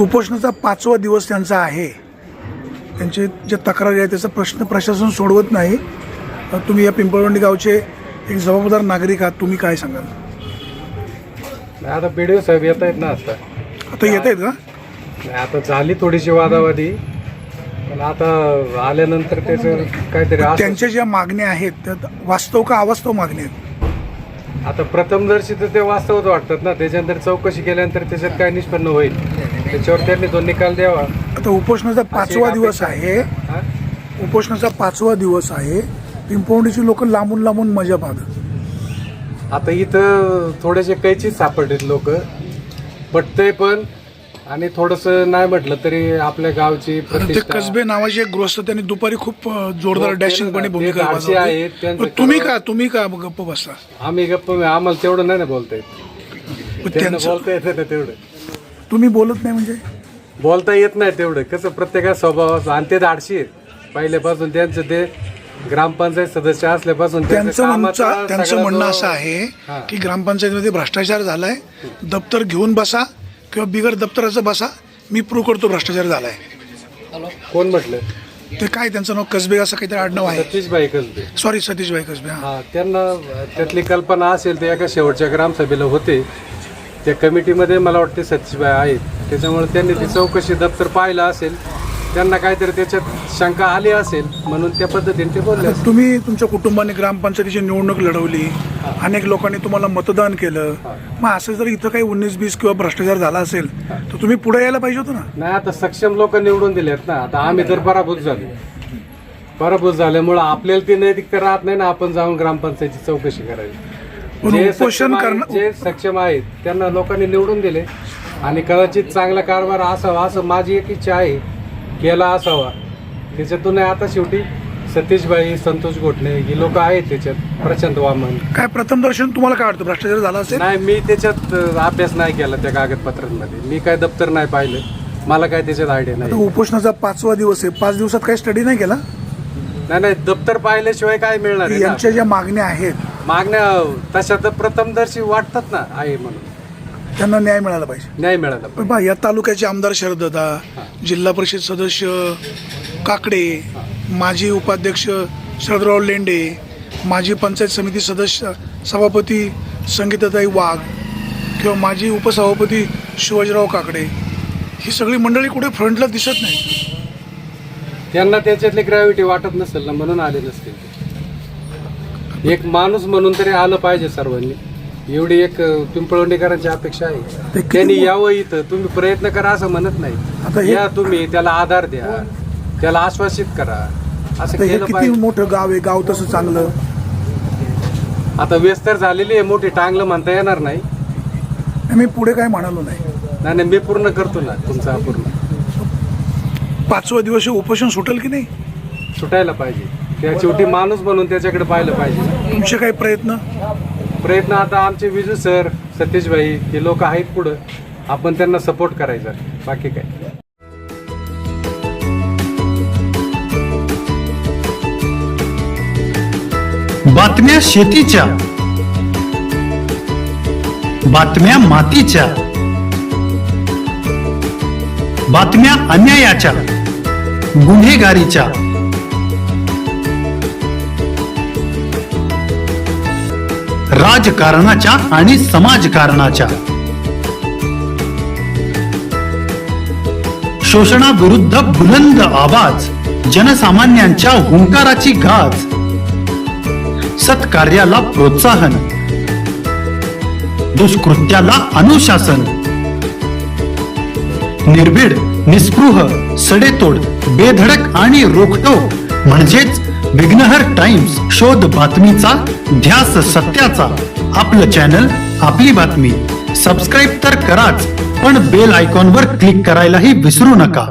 उपोषणाचा 5वा दिवस त्यांचा आहे. त्यांचे जे तक्रारी आहे त्याचा प्रश्न प्रशासन सोडवत नाही. तुम्ही या पिंपळवंडी गावचे एक जबाबदार नागरिक आहात, तुम्ही काय सांगाल? आता बीडीओ साहेब येत आहेत ना. आता येत आहेत का? आता झाली थोडीशी वादावादी, पण आता आल्यानंतर त्याचं काहीतरी त्यांच्या ज्या मागण्या आहेत त्यात वास्तव का अवास्तव मागण्या आहेत? आता प्रथमदर्शी तर ते वास्तवच वाटतात ना. त्याच्यानंतर चौकशी केल्यानंतर त्याच्यात काय निष्पन्न होईल त्याच्यावर त्यांनी तो निकाल द्यावा. आता उपोषणाचा 5वा दिवस आहे. उपोषणाचा 5वा दिवस आहे. पिंपळवंडीची लोक लांबून लांबून मजा पाहतात. आता इथं थोडेसे कैचीच सापडलेत लोक, पटतंय पण, आणि थोडंसं नाही म्हटलं तरी आपल्या गावची ते प्रतिष्ठा. कसबे नावाचे एक गृहस्थ त्यांनी दुपारी खूप जोरदार डॅशिंगपणे भूमिका धाडसी आहेत, बजावली. त्यांचं तुम्ही का गप्प बसता? आम्ही गप्प, आम्हाला तेवढं नाही ना बोलता येत. त्यांना बोलता येत ना तेवढं. तुम्ही बोलत नाही म्हणजे? बोलता येत नाही तेवढं. कसं प्रत्येका स्वभावाचं, आणि ते धाडशी आहेत पहिल्यापासून. त्यांचं ते ग्रामपंचायत सदस्य असल्यापासून त्यांचं म्हणणं असं आहे की ग्रामपंचायतीमध्ये भ्रष्टाचार झालाय, दप्तर घेऊन बसा किंवा बिगर दप्तराचं बसा, मी प्रूव्ह करतो भ्रष्टाचार झालाय. कोण म्हटलं ते? काय त्यांचं नाव कसबे असं काहीतरी आडनाव आहे. सतीशभाई कसबे. सॉरी, सतीशभाई कसबे. हा, त्यांना त्यातली कल्पना असेल. ते एका शेवटच्या ग्रामसभेला होते, त्या कमिटीमध्ये मला वाटते सतीशभाई आहेत. त्याच्यामुळे त्यांनी ती चौकशी दप्तर पाहिलं असेल, त्यांना काहीतरी त्याच्यात शंका आली असेल म्हणून त्या पद्धतीने ते बोलले. तुम्ही तुमच्या कुटुंबाने ग्रामपंचायतीची निवडणूक लढवली, अनेक लोकांनी तुम्हाला मतदान केलं, मग असं जर इथं काही 19-20 किंवा भ्रष्टाचार झाला असेल तर तुम्ही पुढे यायला पाहिजे होतं ना. नाही, आता सक्षम लोक निवडून दिलेत ना. आता आम्ही तर पराभूत झाल्यामुळं आपल्याला ती नैतिकता राहत नाही ना. आपण जाऊन ग्रामपंचायतीची चौकशी करावी. जे सक्षम आहेत त्यांना लोकांनी निवडून दिले, आणि कदाचित चांगला कारभार असावा असं माझी एक इच्छा आहे, केला असावा. त्याच्यातून आता शेवटी सतीशभाई, संतोष गोटणे ही लोक आहेत त्याच्यात, प्रशांत वामन. काय प्रथम दर्शन तुम्हाला काय वाटतं भ्रष्टाचार झाला असेल? नाही, मी त्याच्यात अभ्यास नाही केला त्या कागदपत्रांमध्ये. मी काय दप्तर नाही पाहिलं, मला काय त्याच्यात आयडिया नाही. उपोषणाचा 5वा दिवस आहे, 5 दिवसात काही स्टडी नाही केला? नाही, दप्तर पाहिल्याशिवाय काय मिळणार आहे? यांच्या ज्या मागण्या आहेत, मागण्या तशा तर प्रथमदर्शी वाटतात ना आहे म्हणून त्यांना न्याय मिळाला पाहिजे. न्याय मिळाला. पण पहा, या तालुक्याचे आमदार शरददा, जिल्हा परिषद सदस्य काकडे, माजी उपाध्यक्ष शरदराव लेंडे, माजी पंचायत समिती सदस्य सभापती संगीताताई वाघ किंवा माजी उपसभापती शिवाजीराव काकडे, ही सगळी मंडळी कुठे फ्रंटला दिसत नाही. त्यांना त्याच्यातली ग्रॅव्हिटी वाटत नसेल ना, म्हणून आले नसतील. एक माणूस म्हणून तरी आलं पाहिजे सर्वांनी, एवढी एक पिंपळवंडीकरांची अपेक्षा आहे. त्यांनी यावं इथं. तुम्ही प्रयत्न करा असं म्हणत नाही. या तुम्ही त्याला आधार द्या, त्याला आश्वासित करा, असं केलं किती पाहिजे. मोठं गाव आहे, गाव तसं चांगलं. आता व्यस्तर झालेली आहे मोठी, टांगलं म्हणता येणार नाही. मी पुढे काय म्हणालो नाही. नाही, मी पूर्ण करतो ना तुमचा पूर्ण. 5वा दिवस उपोषण सुटेल की नाही? सुटायला पाहिजे. त्या शेवटी माणूस म्हणून त्याच्याकडे पाहिलं पाहिजे. तुमचे काही प्रयत्न आता आमचे विजू सर, सतीशभाई हे लोक आहेत पुढं, आपण त्यांना सपोर्ट करायचा, बाकी काय. बातम्या शेतीच्या, बातम्या मातीच्या, बातम्या अन्यायाच्या, गुन्हेगारीच्या, राजकारणाच्या आणि समाजकारणाच्या, शोषणाविरुद्ध बुलंद आवाज, जनसामान्यांच्या हुंकाराची गाज, सत्कार्याला प्रोत्साहन, दुष्कृत्याला अनुशासन, निर्भीड, निस्पृह, सडेतोड, बेधडक आणि रोखठोक म्हणजेच विघ्नहर टाइम्स. शोध बातमीचा, ध्यास सत्याचा. आपलं चॅनल, आपली बातमी. सबस्क्राईब तर कराच, पण बेल आयकॉनवर क्लिक करायलाही विसरू नका.